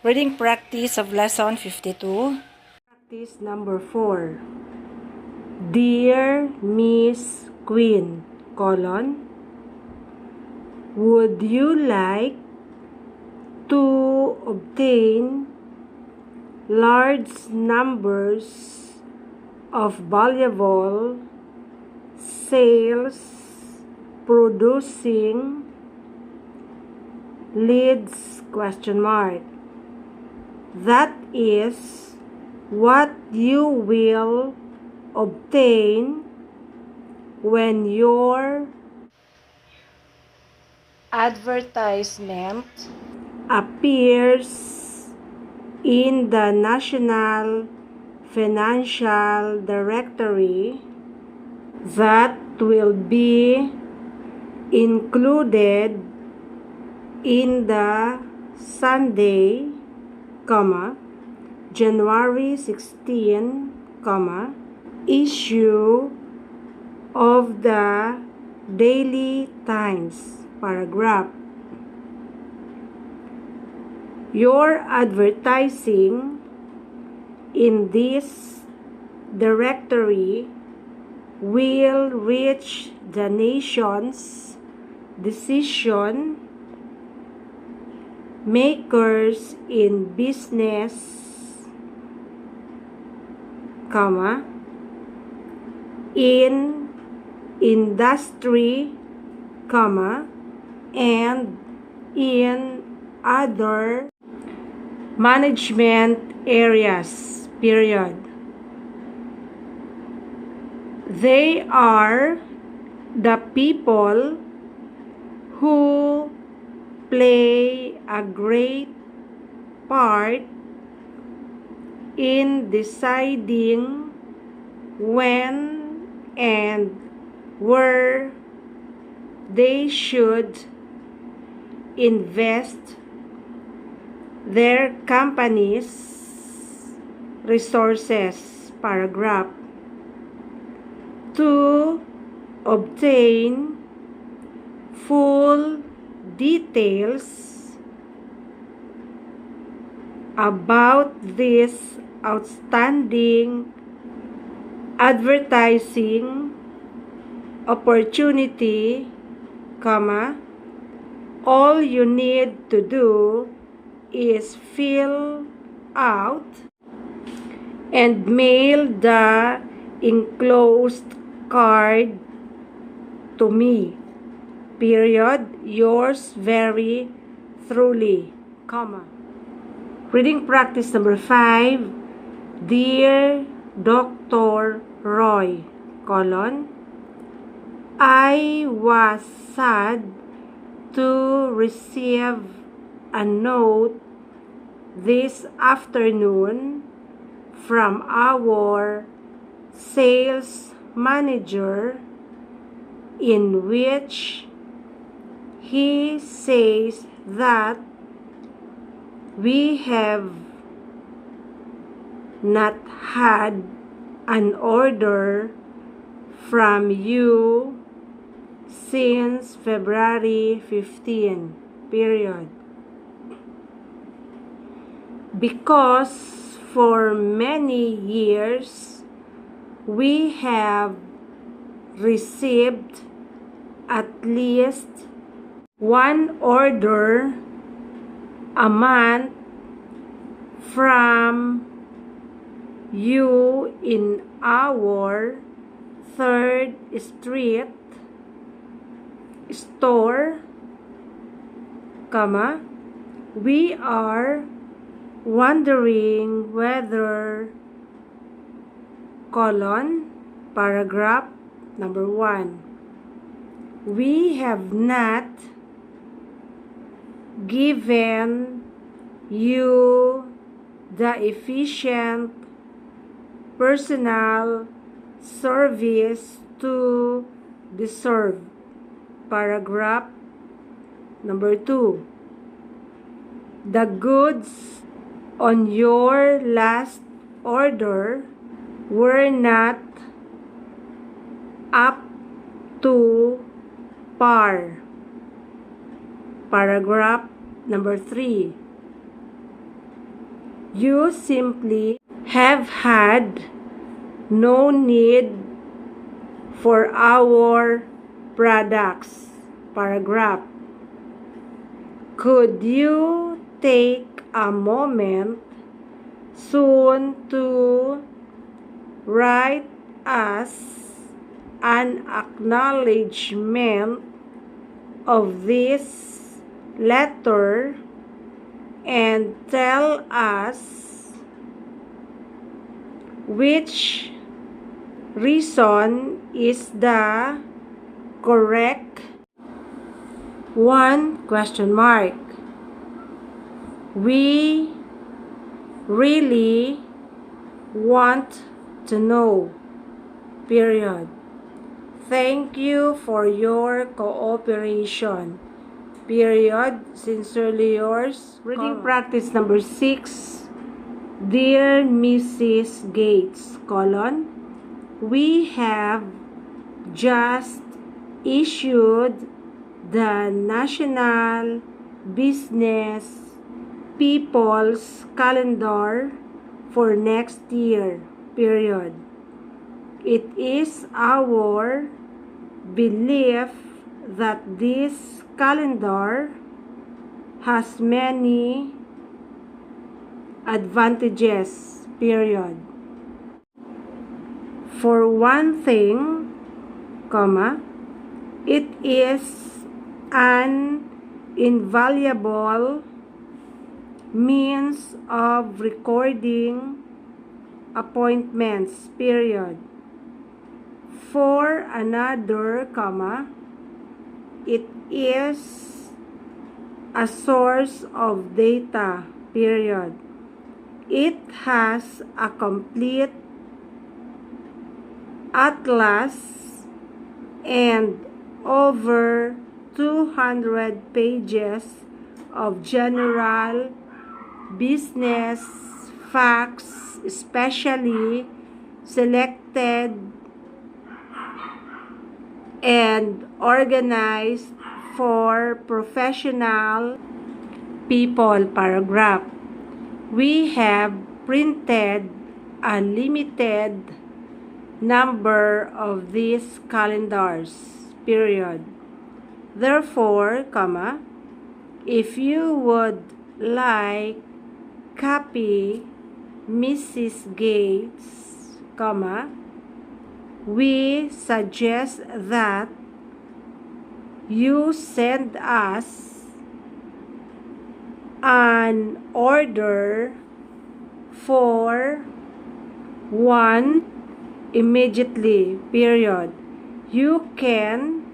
Reading practice of lesson 52. Practice number 4. Dear Miss Queen, would you like to obtain large numbers of valuable sales producing leads? That is what you will obtain when your advertisement appears in the National Financial Directory. That will be included in the Sunday, January 16, issue of the Daily Times, paragraph. Your advertising in this directory will reach the nation's decision makers in business, in industry, and in other management areas, period. They are the people who play a great part in deciding when and where they should invest their company's resources, paragraph. To obtain full details about this outstanding advertising opportunity, all you need to do is fill out and mail the enclosed card to me, period. Yours very truly, Reading practice number 5. Dear Dr. Roy, I was sad to receive a note this afternoon from our sales manager in which he says that we have not had an order from you since February 15, period. Because for many years we have received at least one order a month from you in our 3rd Street store, we are wondering whether, paragraph number 1, we have not given you the efficient personal service to deserve, paragraph number 2. The goods on your last order were not up to par, paragraph number 3. You simply have had no need for our products. Paragraph. Could you take a moment soon to write us an acknowledgement of this letter and tell us which reason is the correct one? Question mark. We really want to know. Period. Thank you for your cooperation. Period. Sincerely yours. Reading practice number 6. Dear Mrs. Gates, we have just issued the National Business People's Calendar for next year. Period. It is our belief that this calendar has many advantages. Period. For one thing, it is an invaluable means of recording appointments. Period. For another, it is a source of data. Period. It has a complete atlas and over 200 pages of general business facts, especially selected and organized for professional people. Paragraph. We have printed a limited number of these calendars. Period. Therefore, if you would like copy Mrs. Gates, we suggest that you send us an order for one immediately. Period. You can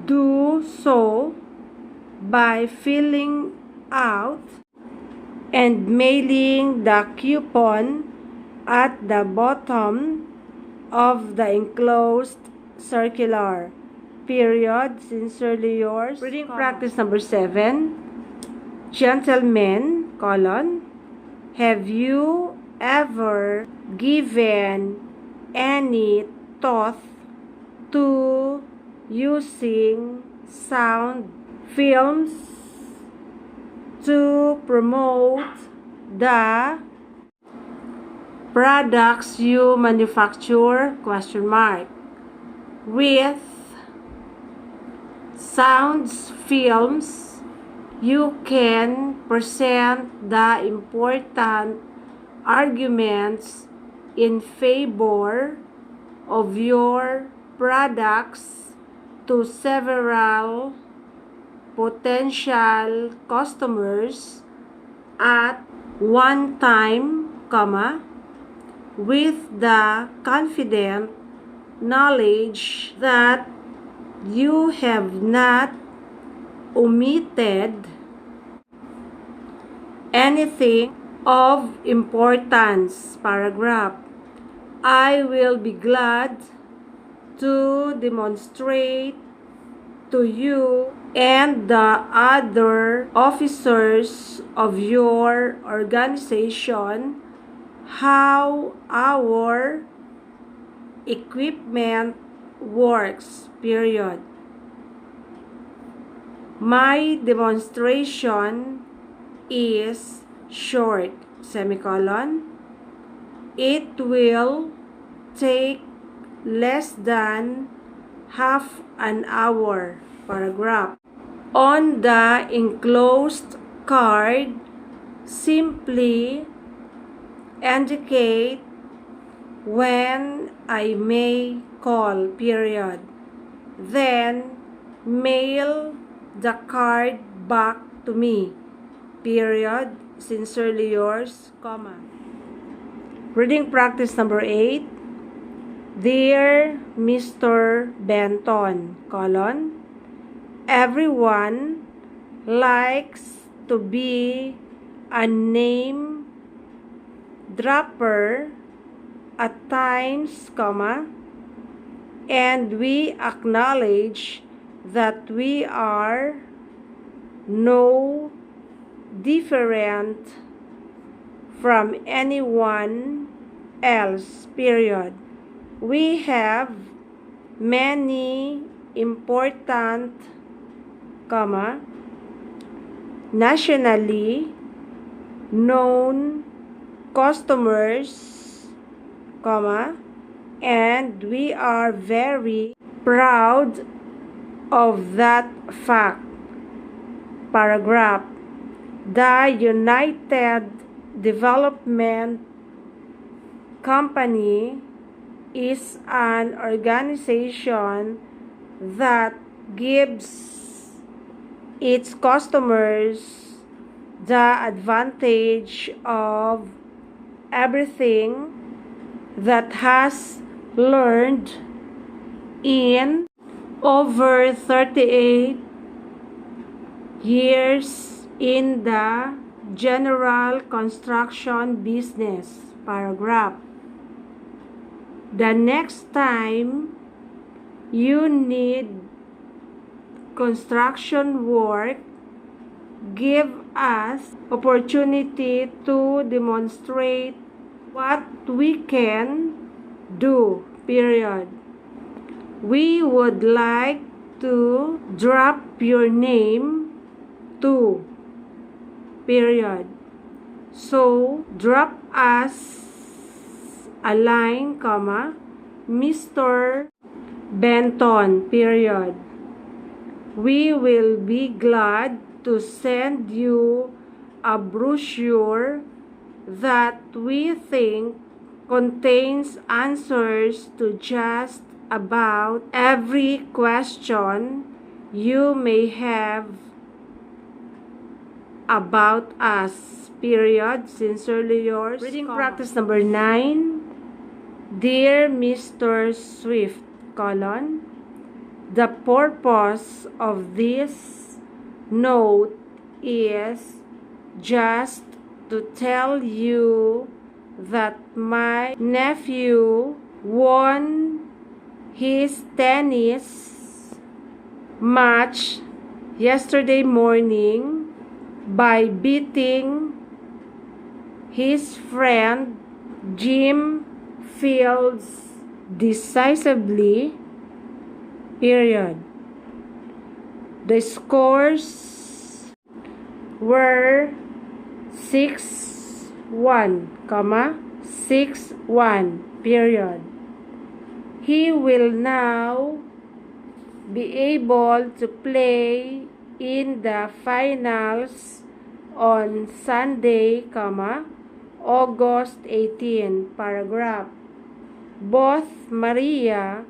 do so by filling out and mailing the coupon at the bottom of the enclosed circular. Period. Sincerely yours. Reading practice number 7. Gentlemen, have you ever given any thought to using sound films to promote the products you manufacture? Question mark. With sounds films, you can present the important arguments in favor of your products to several potential customers at one time, with the confident knowledge that you have not omitted anything of importance. Paragraph. I will be glad to demonstrate to you and the other officers of your organization how our equipment works. Period. My demonstration is short, semicolon. It will take less than half an hour, paragraph. On the enclosed card, simply indicate when I may call, period. Then, mail the card back to me, period. Sincerely yours, comma. Reading practice number 8. Dear Mr. Benton, colon. Everyone likes to be a name dropper at times, comma, and we acknowledge that we are no different from anyone else, period. We have many important, comma, nationally known customers, comma, and we are very proud of that fact, paragraph. The United Development Company is an organization that gives its customers the advantage of everything that has learned in over 38 years in the general construction business, paragraph. The next time you need construction work, give us opportunity to demonstrate what we can do, period. We would like to drop your name too, period. So, drop us a line, comma, Mr. Benton, period. We will be glad to send you a brochure that we think contains answers to just about every question you may have about us, period. Sincerely yours. Reading practice number 9. Dear Mr. Swift, colon. The purpose of this note is just to tell you that my nephew won his tennis match yesterday morning by beating his friend Jim Fields decisively, period. The scores were 6-1, 6-1, period. He will now be able to play in the finals on Sunday, August 18, paragraph. Both Maria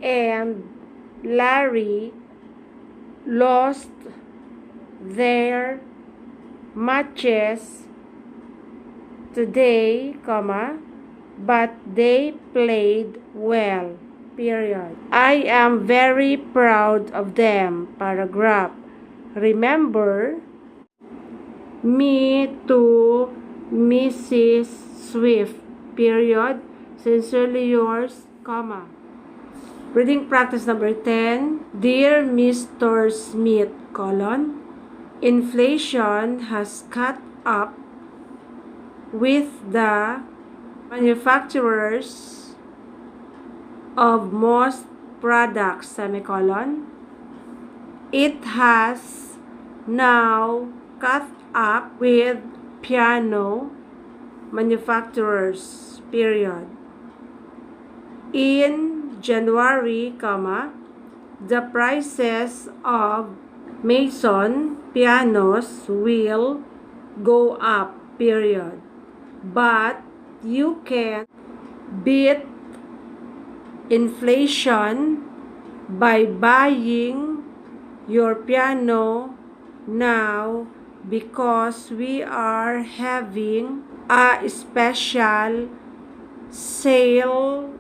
and Larry lost their matches today, but they played well, period. I am very proud of them, paragraph. Remember me to Mrs. Swift, period. Sincerely yours, Reading practice number 10. Dear Mr. Smith, colon. Inflation has caught up with the manufacturers of most products, semicolon. It has now caught up with piano manufacturers, period. In January, the prices of Mason pianos will go up, period. But you can beat inflation by buying your piano now because we are having a special sale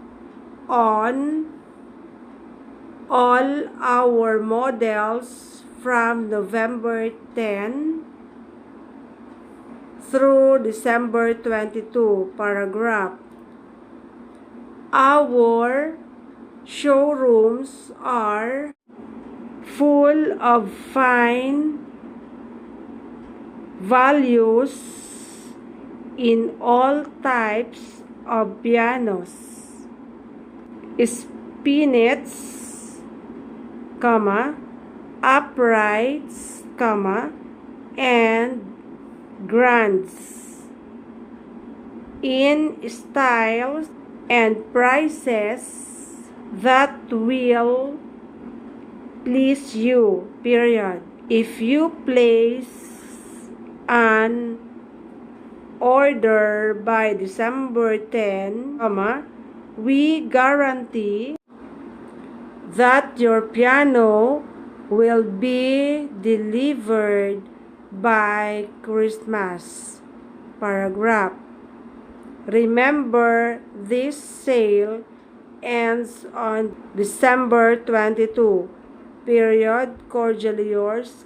on all our models from November 10 through December 22, paragraph. Our showrooms are full of fine values in all types of pianos, spinets, uprights, and grands, in styles and prices that will please you, period. If you place an order by December 10, we guarantee that your piano will be delivered by Christmas, paragraph. Remember, this sale ends on December 22, period. Cordially yours,